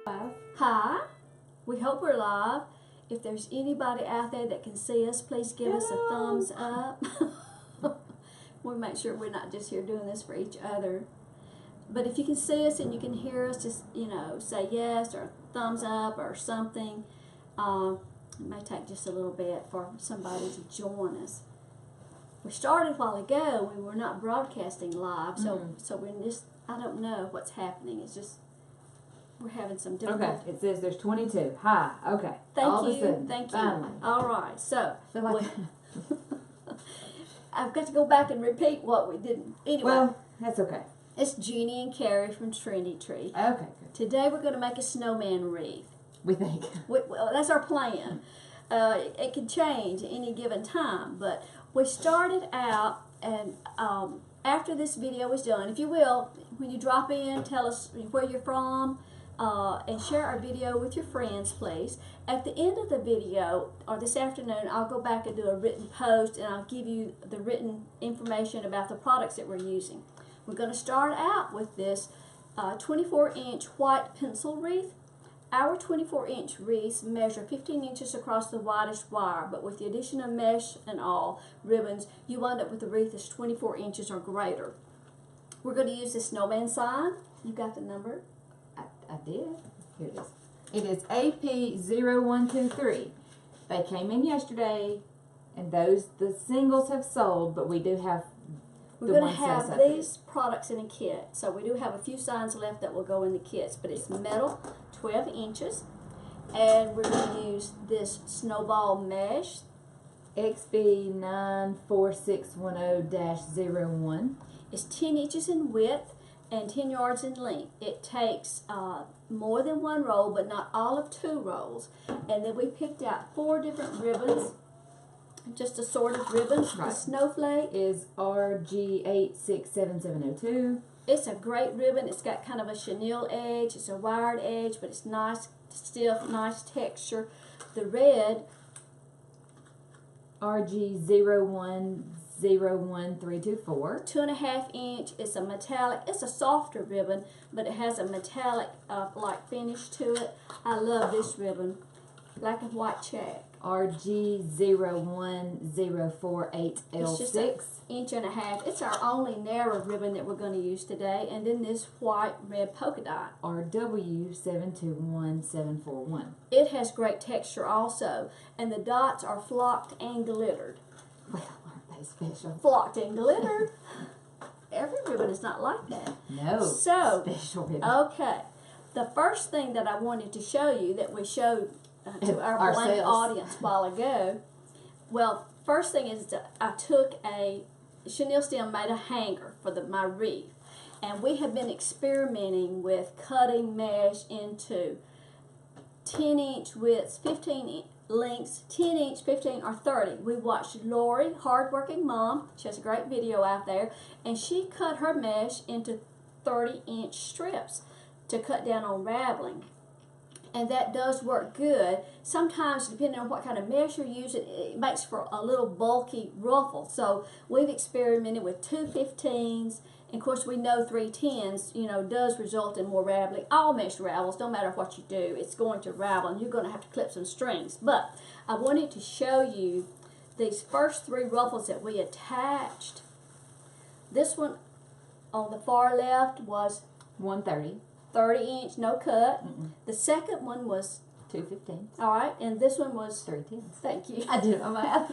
Hi, we hope we're live. If there's anybody out there that can see us, please give us a thumbs up. We'll make sure we're not just here doing this for each other. But if you can see us and you can hear us, just, say yes or thumbs up or something. It may take just a little bit for somebody to join us. We started a while ago. We were not broadcasting live, so we're just, I don't know what's happening. It's just, we're having some difficulty. Okay, it says there's 22. Hi, okay. Thank you. Finally. All right, so I feel like I've got to go back and repeat what we did. Anyway, well, that's okay. it's Jeannie and Carrie from Trendy. Okay, good. Today we're going to make a snowman wreath. We think. Well, that's our plan. It can change at any given time, but we started out, and after this video is done, if you will, when you drop in, tell us where you're from, and share our video with your friends, please. At the end of the video, or this afternoon, I'll go back and do a written post, and I'll give you the written information about the products that we're using. We're going to start out with this 24-inch white pencil wreath. Our 24-inch wreaths measure 15 inches across the widest wire, but with the addition of mesh and all ribbons, you wind up with a wreath that's 24 inches or greater. We're going to use the snowman sign. You got the number? I did. Here it is. It is AP0123. They came in yesterday, and the singles have sold, but we do have We're going to have these products in a kit. So we do have a few signs left that will go in the kits, but it's metal, 12 inches. And we're going to use this snowball mesh. XB94610-01. It's 10 inches in width and 10 yards in length. It takes more than one roll, but not all of 2 rolls. And then we picked out 4 different ribbons. Just assorted ribbons. Right. The snowflake is RG867702. It's a great ribbon. It's got kind of a chenille edge. It's a wired edge, but it's nice, stiff, nice texture. The red RG010324. 2.5 inch. It's a metallic. It's a softer ribbon, but it has a metallic like finish to it. I love this ribbon. Black and white check. RG01048L6. It's just 1.5 inches. It's our only narrow ribbon that we're going to use today. And then this white red polka dot. RW721741. It has great texture also. And the dots are flocked and glittered. Well, aren't they special? Flocked and glittered. Every ribbon is not like that. No. So, special ribbon. Okay. The first thing that I wanted to show you that we showed to our blank audience a while ago. Well, first thing is that I took a chenille stem, made a hanger for my wreath, and we have been experimenting with cutting mesh into 10-inch widths, 15 lengths, 10-inch, 15, or 30. We watched Lori, hardworking mom. She has a great video out there, and she cut her mesh into 30-inch strips to cut down on raveling. And that does work good. Sometimes, depending on what kind of mesh you're using, it makes for a little bulky ruffle. So we've experimented with 2 15s. And of course, we know 3 10s, does result in more raveling. All mesh ravels, no matter what you do, it's going to ravel, and you're going to have to clip some strings. But I wanted to show you these first 3 ruffles that we attached. This one on the far left was 130. 30-inch, no cut. The second one was 2 15s. All right, and this one was 3 10s. Thank you. I did my math.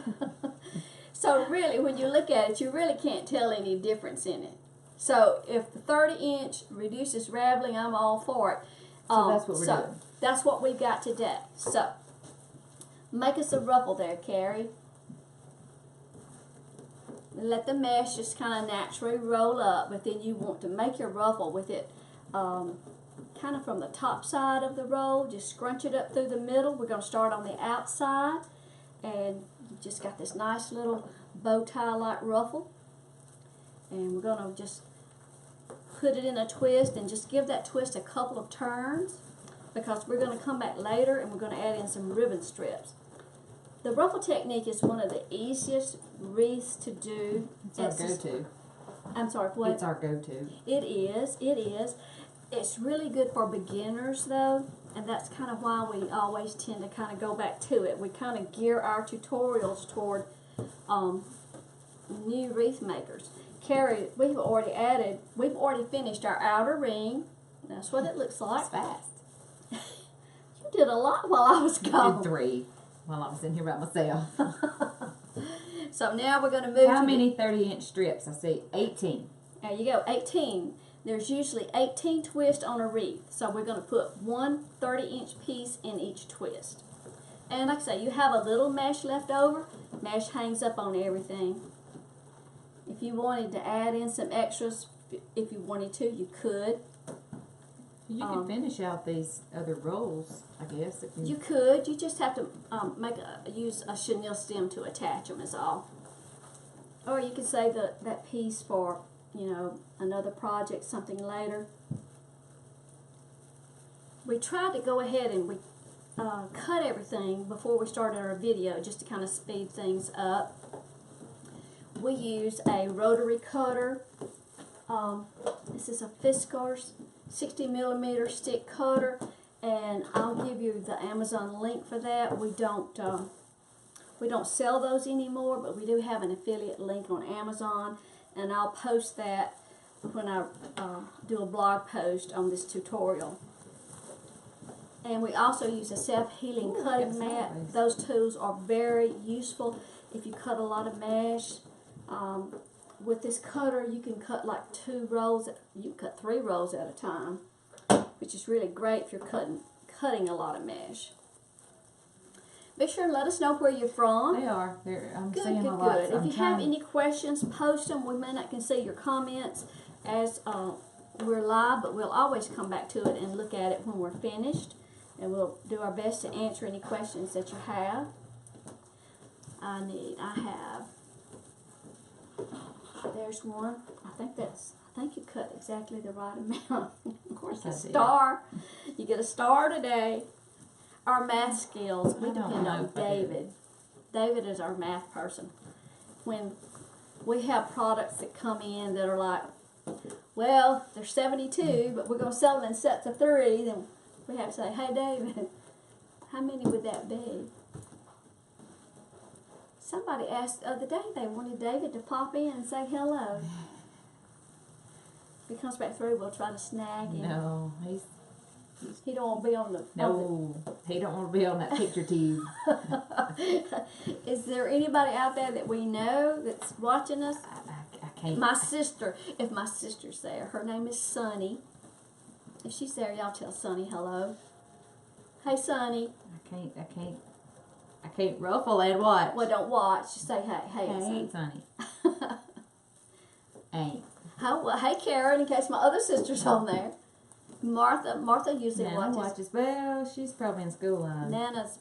So really, when you look at it, you really can't tell any difference in it. So if the 30-inch reduces raveling, I'm all for it. So that's what we're doing. That's what we've got today. So make us a ruffle there, Carrie. Let the mesh just kind of naturally roll up, but then you want to make your ruffle with it kind of from the top side of the roll. Just scrunch it up through the middle. We're going to start on the outside, and you just got this nice little bow tie like ruffle, and we're going to just put it in a twist and just give that twist a couple of turns, because we're going to come back later and we're going to add in some ribbon strips. The ruffle technique is one of the easiest wreaths to do. It's our go-to. I'm sorry, what? It's our go-to. It is. It's really good for beginners though, and that's kind of why we always tend to kind of go back to it. We kind of gear our tutorials toward new wreath makers. Carrie, we've already finished our outer ring. That's what it looks like. That's fast. You did a lot while I was gone. I did 3 while I was in here by myself. So now we're going to move How to many 30-inch strips? I see 18. There you go, 18. There's usually 18 twists on a wreath. So we're going to put one 30-inch piece in each twist. And like I say, you have a little mesh left over. Mesh hangs up on everything. If you wanted to add in some extras, if you wanted to, you could. You can finish out these other rolls, I guess. If you could. You just have to use a chenille stem to attach them is all. Or you could save that piece for, you know, another project, something later. We tried to go ahead and we cut everything before we started our video just to kind of speed things up. We use a rotary cutter. This is a Fiskars 60mm stick cutter, and I'll give you the Amazon link for that. We don't sell those anymore, but we do have an affiliate link on Amazon, and I'll post that when I do a blog post on this tutorial. And we also use a self-healing cutting mat. Nice. Those tools are very useful if you cut a lot of mesh. With this cutter, you can cut like 2 rolls. You can cut 3 rolls at a time, which is really great if you're cutting a lot of mesh. Be sure and let us know where you're from. They are. I'm Good, seeing good, a lot. good. If you have any questions, post them. We may not can see your comments as we're live, but we'll always come back to it and look at it when we're finished. And we'll do our best to answer any questions that you have. I have. There's one. I think you cut exactly the right amount. Of course, A star. You get a star today. Our math skills, we depend on David. David is our math person. When we have products that come in that are like, well, they're 72, but we're going to sell them in sets of 3, then we have to say, hey, David, how many would that be? Somebody asked the other day, they wanted David to pop in and say hello. If he comes back through, we'll try to snag him. No, he don't want to be on the... No, he don't want to be on that picture tube. Is there anybody out there that we know that's watching us? I can't. My sister, if my sister's there, her name is Sunny. If she's there, y'all tell Sunny hello. Hey, Sunny. I can't ruffle and watch. Well, don't watch. Just say hey. Hey, Sunny. Ain't. Hey, Karen, in case my other sister's on there. Martha usually watches. Well, she's probably in school. Nana's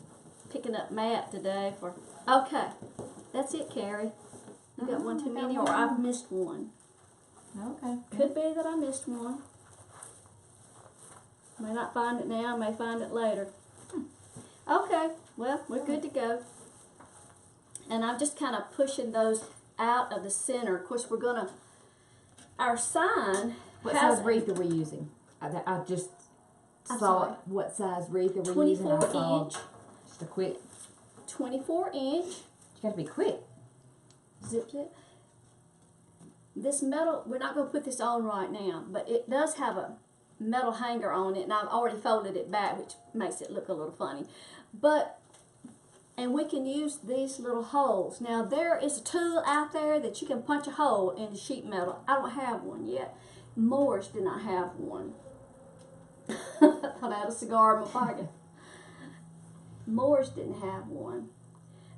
picking up Matt today for... Okay. That's it, Carrie. You got one too many, or I've missed one. Okay. Could be that I missed one. May not find it now, may find it later. Okay, well, we're good to go. And I'm just kind of pushing those out of the center. Of course, we're going to... Our sign... What size wreath are we using? I just saw it. What size wreath are we using? 24 inch. Just a quick... 24 inch. You got to be quick. Zip it. This metal, we're not going to put this on right now, but it does have a metal hanger on it, and I've already folded it back, which makes it look a little funny. And we can use these little holes. Now, there is a tool out there that you can punch a hole in the sheet metal. I don't have one yet. Moore's did not have one. Thought I had a cigar in my pocket. Moore's didn't have one.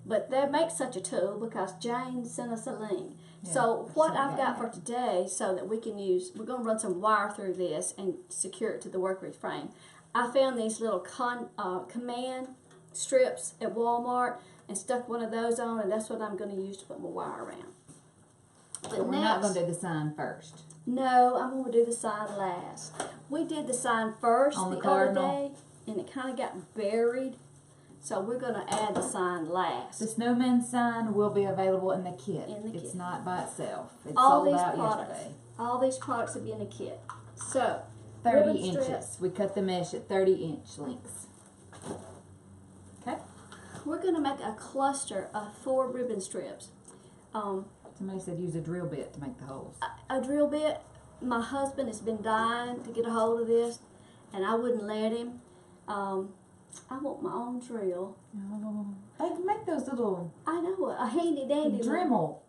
But they make such a tool because Jane sent us a link. Yeah, so what I've got for today, so that we can use, we're going to run some wire through this and secure it to the workbench frame. I found these little command strips at Walmart and stuck one of those on, and that's what I'm going to use to put my wire around. So we're not going to do the sign first. No, I'm going to do the sign last. We did the sign first the other day, and it kind of got buried. So we're going to add the sign last. The Snowman sign will be available in the kit. It's not by itself. It's sold out yesterday. All these products will be in the kit. So 30 ribbon inches. strips. We cut the mesh at 30-inch lengths. Okay. We're going to make a cluster of 4 ribbon strips. Somebody said use a drill bit to make the holes. A drill bit. My husband has been dying to get a hold of this, and I wouldn't let him. I want my own drill. Oh, they can make those little. I know, a handy dandy Dremel.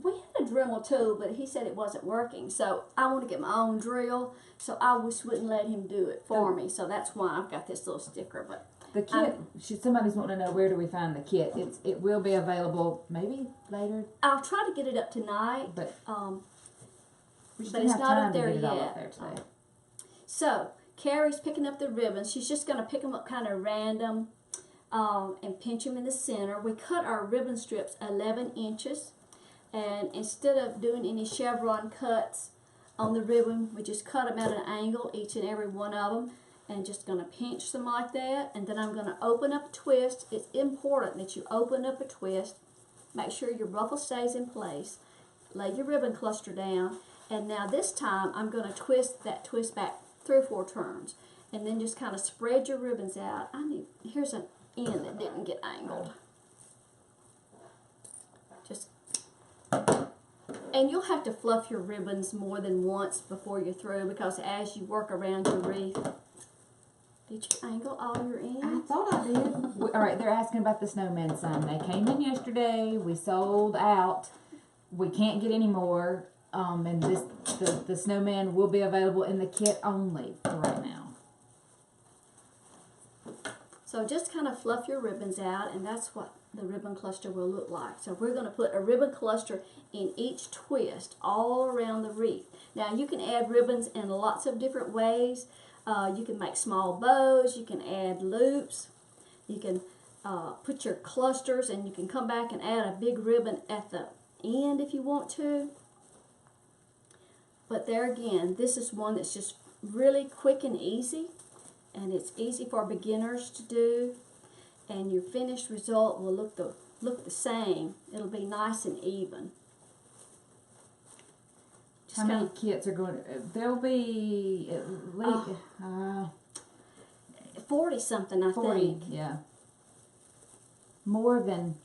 We had a Dremel too, but he said it wasn't working. So I want to get my own drill. So I just wouldn't let him do it for me. So that's why I've got this little sticker. But the kit. Somebody's wanting to know where do we find the kit. It will be available maybe later. I'll try to get it up tonight. But it's not up there to get it yet. all up there today. So Carrie's picking up the ribbons. She's just going to pick them up kind of random and pinch them in the center. We cut our ribbon strips 11 inches. And instead of doing any chevron cuts on the ribbon, we just cut them at an angle, each and every one of them, and just going to pinch them like that. And then I'm going to open up a twist. It's important that you open up a twist. Make sure your ruffle stays in place. Lay your ribbon cluster down. And now this time, I'm going to twist that twist back 3 or 4 turns. And then just kind of spread your ribbons out. Here's an end that didn't get angled. And you'll have to fluff your ribbons more than once before you're through, because as you work around your wreath. Did you angle all your ends? I thought I did. All right, they're asking about the Snowman sign. They came in yesterday. We sold out. We can't get any more. And the Snowman will be available in the kit only for right now. So just kind of fluff your ribbons out, and that's what the ribbon cluster will look like. So we're going to put a ribbon cluster in each twist all around the wreath. Now you can add ribbons in lots of different ways. You can make small bows, you can add loops, you can put your clusters, and you can come back and add a big ribbon at the end if you want to. But there again, this is one that's just really quick and easy, and it's easy for beginners to do. And your finished result will look the same. It'll be nice and even. How many kits are going to, there'll be at least 40 something, I 40, think. yeah. More than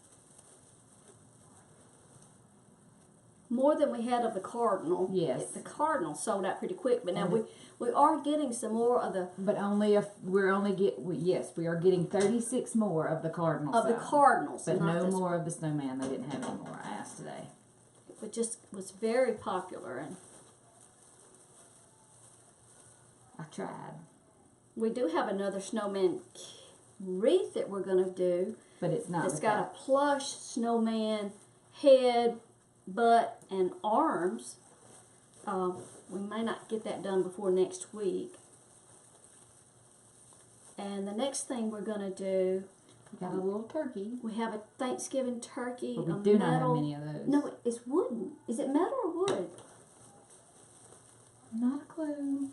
we had of the cardinal. Yes. The cardinal sold out pretty quick, but now we are getting some more of the. But only if we are getting 36 more of the cardinal. Of the cardinals, but no more of the Snowman. They didn't have any more. I asked today. It just was very popular, and I tried. We do have another Snowman wreath that we're going to do. But it's not. It's got a plush snowman head, butt, and arms. We may not get that done before next week. And the next thing we're going to do, we got a little turkey. We have a Thanksgiving turkey. But we do not have many of those. No, it's wooden. Is it metal or wood? Not a clue.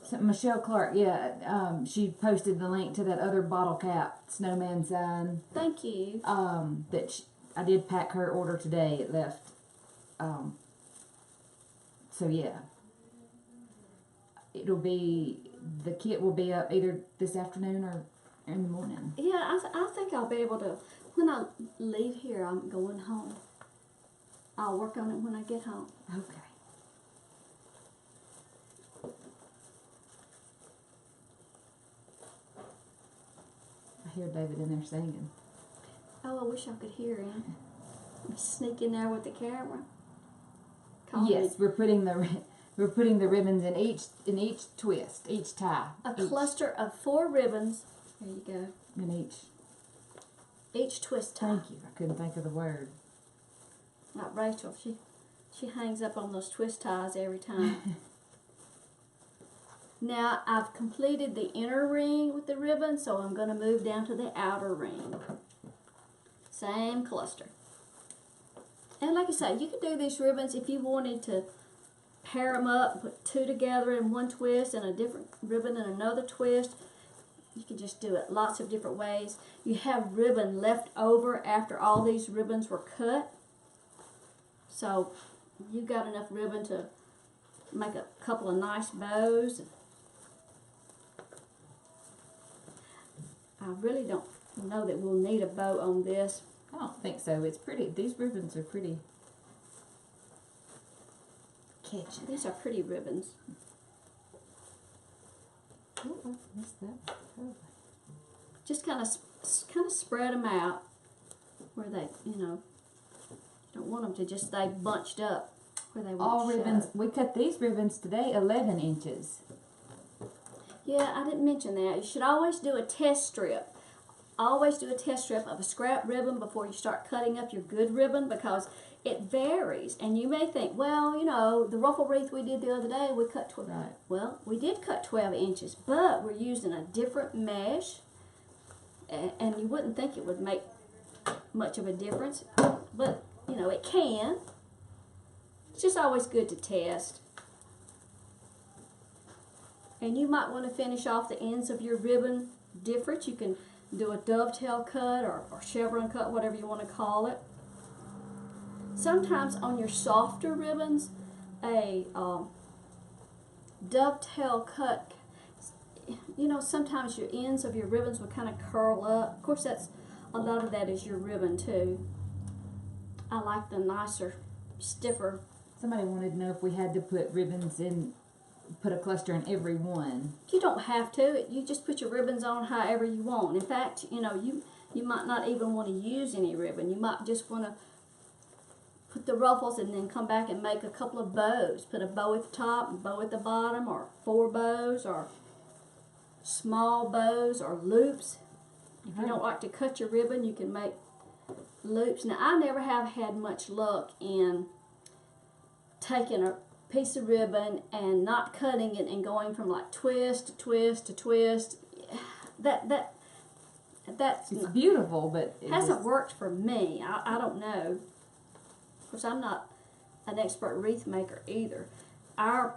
So Michelle Clark, she posted the link to that other bottle cap snowman sign. Thank you. I did pack her order today. It left. So yeah, the kit will be up either this afternoon or in the morning. Yeah, I think I'll be able to. When I leave here, I'm going home. I'll work on it when I get home. Okay. I hear David in there singing. Oh, I wish I could hear him. Sneak in there with the camera. Yes, we're putting the ribbons in each twist, each tie. Cluster of 4 ribbons. There you go. In each twist tie. Thank you. I couldn't think of the word. Like Rachel, she hangs up on those twist ties every time. Now, I've completed the inner ring with the ribbon, so I'm going to move down to the outer ring. Same cluster. And like I say, you could do these ribbons if you wanted to pair them up, put 2 together in one twist and a different ribbon in another twist. You can just do it lots of different ways. You have ribbon left over after all these ribbons were cut. So you've got enough ribbon to make a couple of nice bows. I really don't know that we'll need a bow on this. I don't think so. It's pretty. These ribbons are pretty catchy. These are pretty ribbons. Oh, I missed that. Oh. Just kind of spread them out where they, you don't want them to just stay bunched up where they won't All ribbons. show. We cut these ribbons today 11 inches. Yeah, I didn't mention that. You should always do a test strip. Always do a test strip of a scrap ribbon before you start cutting up your good ribbon, because it varies. And you may think, well, the ruffle wreath we did the other day, we cut 12. Right. Well, we did cut 12 inches, but we're using a different mesh. And you wouldn't think it would make much of a difference, but, it can. It's just always good to test. And you might want to finish off the ends of your ribbon different. You can do a dovetail cut or chevron cut, whatever you want to call it. Sometimes on your softer ribbons, a dovetail cut, sometimes your ends of your ribbons will kind of curl up. Of course, a lot of that is your ribbon too. I like the nicer, stiffer. Somebody wanted to know if we had to put ribbons in, put a cluster in every one. You don't have to. You just put your ribbons on however you want. In fact, you might not even want to use any ribbon. You might just want to put the ruffles and then come back and make a couple of bows. Put a bow at the top and bow at the bottom, or 4 bows, or small bows, or loops. If you don't like to cut your ribbon, you can make loops. Now, I never have had much luck in taking a piece of ribbon and not cutting it and going from like twist to twist to twist. That's It's beautiful, but it hasn't worked for me. I don't know. Of course, I'm not an expert wreath maker either. Our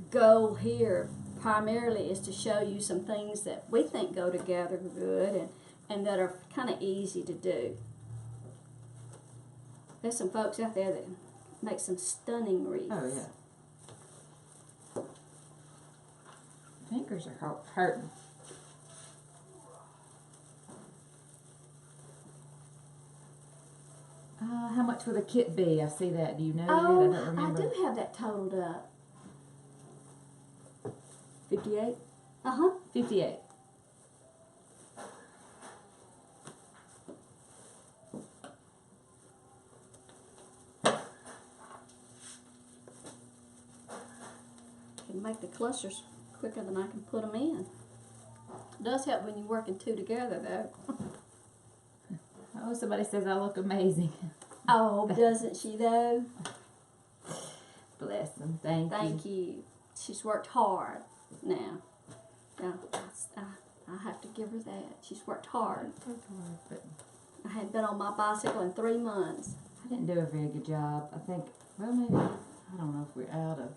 goal here primarily is to show you some things that we think go together good and that are kind of easy to do. There's some folks out there that make some stunning wreaths. Oh, yeah. Fingers are hurting. How much would a kit be? I see that. Do you know yet? I don't remember. I do have that totaled up. 58? 58. Can make the clusters quicker than I can put them in. It does help when you're working two together, though. Oh, somebody says I look amazing. Oh, doesn't she, though? Bless them. Thank you. Thank you. She's worked hard now. Yeah, I have to give her that. She's worked hard. But I hadn't been on my bicycle in 3 months. I didn't do a very good job. I think, well, maybe, I don't know if we're out of.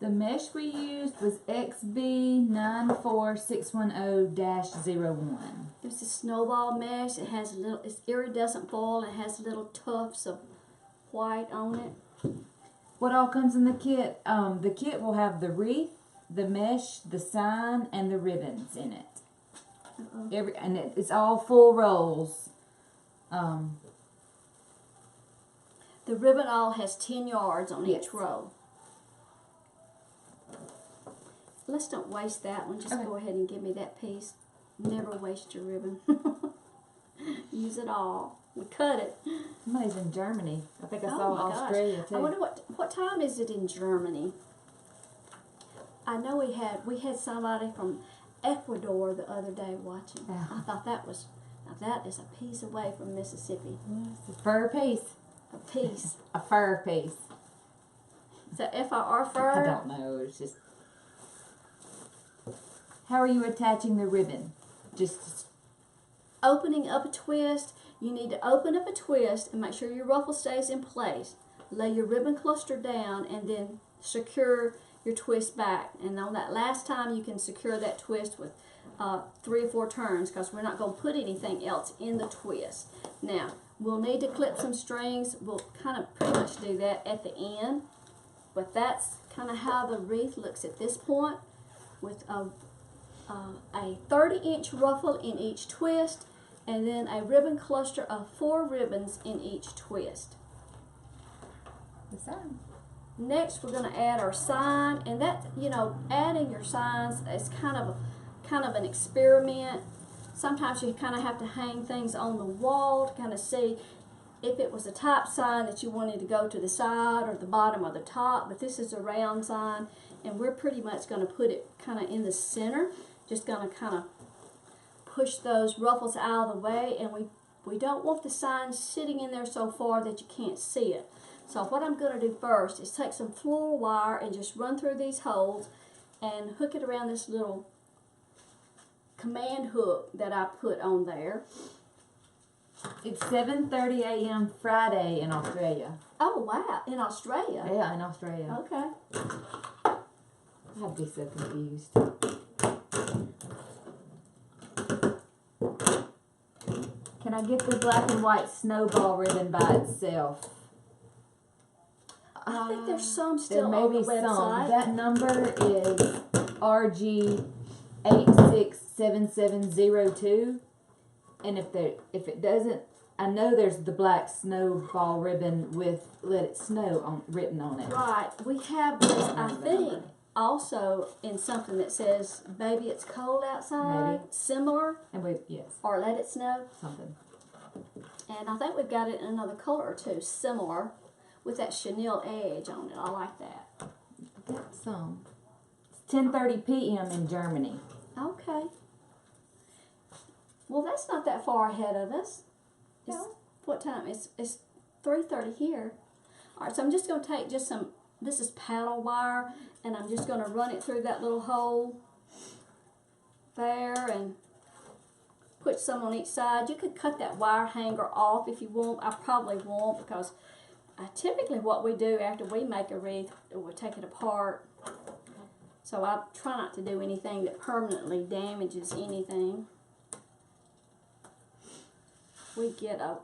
The mesh we used was XB94610-01. It's a snowball mesh. It has it's iridescent foil. And it has little tufts of white on it. What all comes in the kit? The kit will have the wreath, the mesh, the sign, and the ribbons in it. It's all full rolls. The ribbon all has 10 yards on each roll. Let's don't waste that one. Just go ahead and give me that piece. Never waste your ribbon. Use it all. We cut it. Somebody's in Germany. I think I saw Australia too. I wonder what time is it in Germany? I know we had somebody from Ecuador the other day watching. I thought that is a piece away from Mississippi. It's a fur piece. A piece. A fur piece. Is that F-I-R fur? I don't know. It's just. How are you attaching the ribbon? Just opening up a twist. You need to open up a twist and make sure your ruffle stays in place. Lay your ribbon cluster down and then secure your twist back. And on that last time, you can secure that twist with 3 or 4 turns, because we're not going to put anything else in the twist. Now, we'll need to clip some strings. We'll kind of pretty much do that at the end. But that's kind of how the wreath looks at this point, with a 30-inch ruffle in each twist, and then a ribbon cluster of 4 ribbons in each twist. The sign. Next, we're going to add our sign, and that, you know, adding your signs is kind of an experiment. Sometimes you kind of have to hang things on the wall to kind of see if it was a type sign that you wanted to go to the side or the bottom or the top. But this is a round sign, and we're pretty much going to put it kind of in the center. Just going to kind of push those ruffles out of the way, and we don't want the sign sitting in there so far that you can't see it. So what I'm going to do first is take some floral wire and just run through these holes and hook it around this little command hook that I put on there. It's 7:30 a.m. Friday in Australia. Oh wow, in Australia? Yeah, in Australia. Okay. I'd be so confused. Can I get the black and white snowball ribbon by itself? I think there's some still there on may the be website. some. That number is RG867702. And if it doesn't, I know there's the black snowball ribbon with "Let It Snow" written on it. Right. We have this, I think, also in something that says "Baby, it's cold outside." Maybe. Similar. And yes, Or "Let It Snow." something. And I think we've got it in another color or two, similar, with that chenille edge on it. I like that. I got some. It's 10:30 p.m. in Germany. Okay. Well, that's not that far ahead of us. No. What time? It's 3:30 here. All right, so I'm just going to take just some, this is paddle wire, and I'm just going to run it through that little hole there and put some on each side. You could cut that wire hanger off if you want. I probably won't, because typically what we do after we make a wreath, we'll take it apart. So I try not to do anything that permanently damages anything. We get a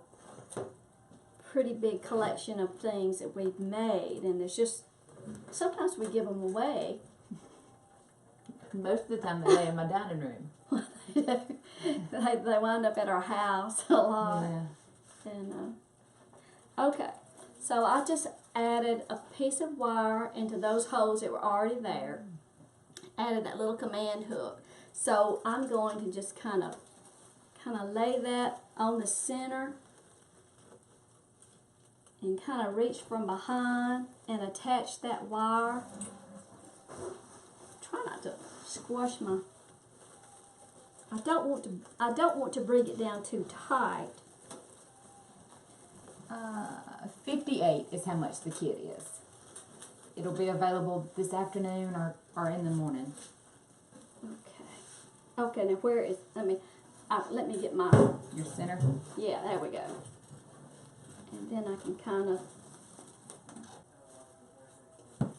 pretty big collection of things that we've made, and there's just, sometimes we give them away. Most of the time they lay in my dining room. They wind up at our house a lot. Yeah. And okay, so I just added a piece of wire into those holes that were already there. Added that little command hook. So I'm going to just kind of lay that on the center and kind of reach from behind and attach that wire. Try not to squash my, I don't want to bring it down too tight. 58 is how much the kit is. It'll be available this afternoon or in the morning. Okay. Okay, now where is, let me get my, Your center? yeah, there we go. And then I can kind of,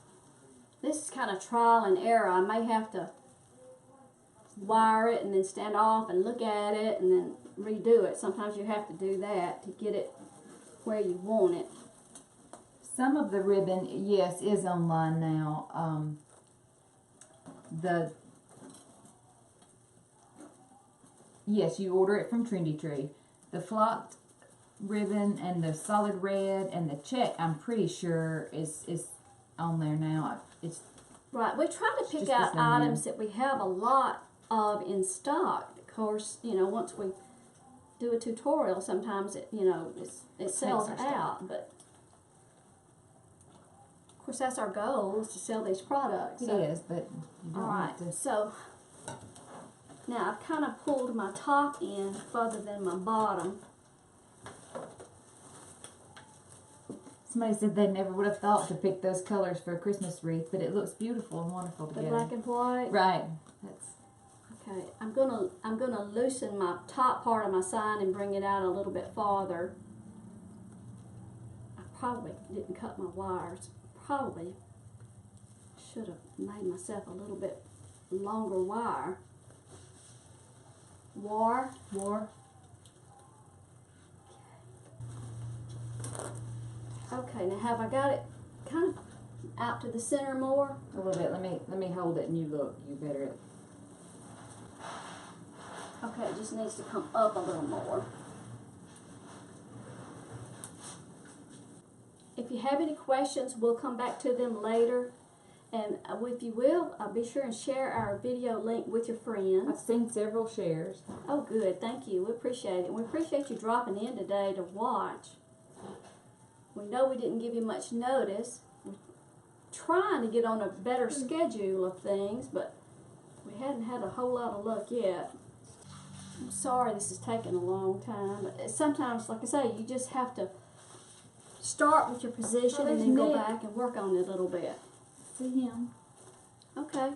this is kind of trial and error. I may have to wire it and then stand off and look at it and then redo it. Sometimes you have to do that to get it where you want it. Some of the ribbon, yes, is online now. Yes, you order it from Trendy. The flocked ribbon and the solid red and the check, I'm pretty sure is on there now. It's right. We try to pick just out the Snowman. items that we have a lot of in stock. Of course, you know, once we do a tutorial, sometimes it, you know, it sells Makes our out. But of course, that's our goal, is to sell these products. It So, is, but you don't all right. have to. So now I've kind of pulled my top in further than my bottom. Somebody said they never would have thought to pick those colors for a Christmas wreath, but it looks beautiful and wonderful The together. black and white. Right. That's Okay, I'm gonna loosen my top part of my sign and bring it out a little bit farther. I probably didn't cut my wires. Probably should have made myself a little bit longer wire. War. Okay, now have I got it kind of out to the center more? A little bit. Let me hold it and you look. You better. Okay, it just needs to come up a little more. If you have any questions, we'll come back to them later. And if you will, be sure and share our video link with your friends. I've seen several shares. Oh, good. Thank you. We appreciate it. We appreciate you dropping in today to watch. We know we didn't give you much notice. We're trying to get on a better schedule of things, but we hadn't had a whole lot of luck yet. I'm sorry this is taking a long time. But sometimes, like I say, you just have to start with your position and then go back and work on it a little bit. See him. Okay.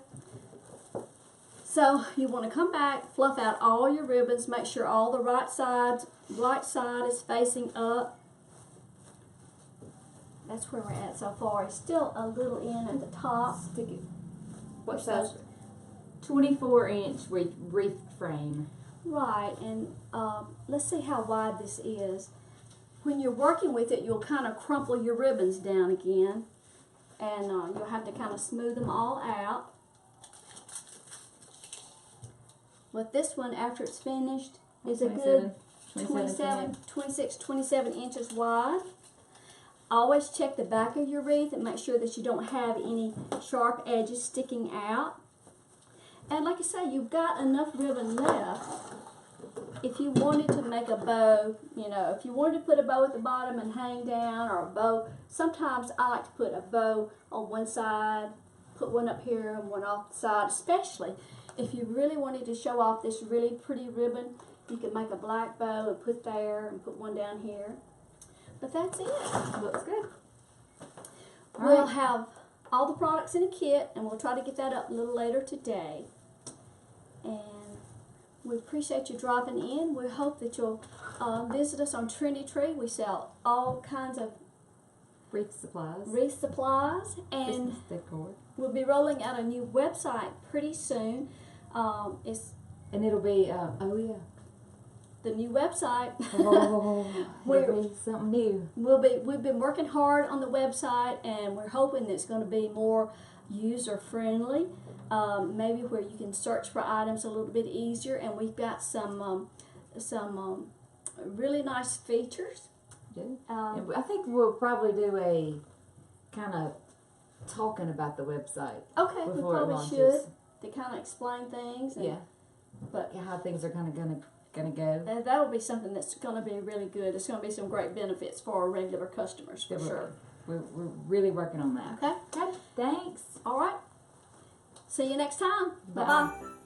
So you want to come back, fluff out all your ribbons, make sure all the right side is facing up. That's where we're at so far. It's still a little in at the top. Stick it. What size? 24-inch wreath frame. Right, and let's see how wide this is. When you're working with it, you'll kind of crumple your ribbons down again. And you'll have to kind of smooth them all out. But this one, after it's finished, is a good 27 inches wide. Always check the back of your wreath and make sure that you don't have any sharp edges sticking out. And like I say, you've got enough ribbon left. If you wanted to make a bow, if you wanted to put a bow at the bottom and hang down, or a bow, sometimes I like to put a bow on one side, put one up here and one off the side, especially if you really wanted to show off this really pretty ribbon. You could make a black bow and put there and put one down here. But that's it. Looks good. We'll have all the products in a kit, and we'll try to get that up a little later today. And we appreciate you dropping in. We hope that you'll visit us on Trendy. We sell all kinds of wreath supplies, and Christmas decor. We'll be rolling out a new website pretty soon. And it'll be the new website. It'll be something new. We've been working hard on the website, and we're hoping that it's going to be more user friendly. Maybe where you can search for items a little bit easier, and we've got some really nice features. I think we'll probably do a kind of talking about the website. Okay, we probably should to kind of explain things. And, but how things are kind of gonna go. And that'll be something that's going to be really good. It's going to be some great benefits for our regular customers for sure. We're really working on that. Okay. Thanks. All right. See you next time. Bye. Bye-bye.